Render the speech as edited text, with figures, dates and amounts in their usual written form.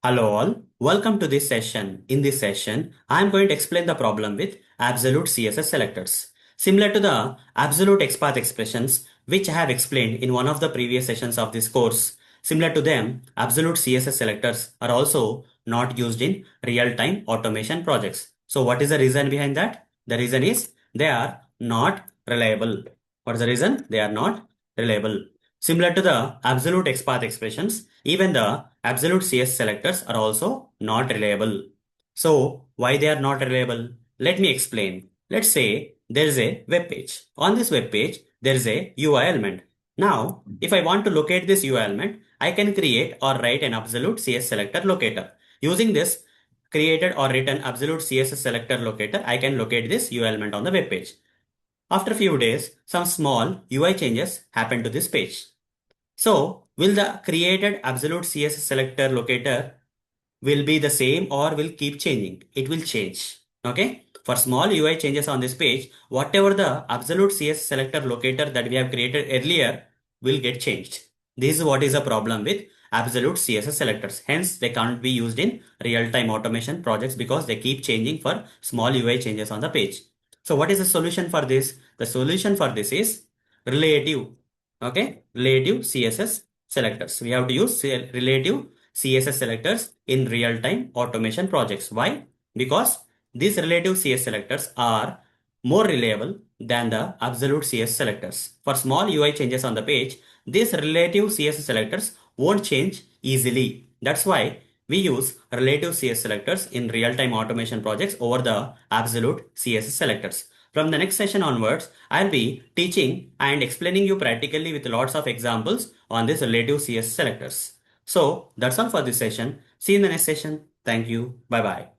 Hello all, welcome to this session. In this session, I am going to explain the problem with absolute CSS selectors. Similar to the absolute XPath expressions, which I have explained in one of the previous sessions of this course. Similar to them, absolute CSS selectors are also not used in real-time automation projects. So what is the reason behind that? The reason is they are not reliable. What is the reason? They are not reliable. Similar to the absolute XPath expressions, even the absolute CS selectors are also not reliable. So why they are not reliable? Let me explain. Let's say there is a web page. On this web page, there is a UI element. Now, if I want to locate this UI element, I can create or write an absolute CS selector locator. Using this created or written absolute CSS selector locator, I can locate this UI element on the web page. After a few days, some small UI changes happen to this page. So, will the created absolute CSS selector locator will be the same or will keep changing? It will change. Okay. For small UI changes on this page, whatever the absolute CSS selector locator that we have created earlier will get changed. This is what is the problem with absolute CSS selectors. Hence, they can't be used in real-time automation projects because they keep changing for small UI changes on the page. So what is the solution for this? The solution for this is relative. Okay. Relative CSS selectors. We have to use relative CSS selectors in real-time automation projects. Why? Because these relative CSS selectors are more reliable than the absolute CSS selectors. For small UI changes on the page, these relative CSS selectors won't change easily. That's why we use relative CSS selectors in real-time automation projects over the absolute CSS selectors. From the next session onwards, I'll be teaching and explaining you practically with lots of examples on these relative CSS selectors. So that's all for this session. See you in the next session. Thank you. Bye bye.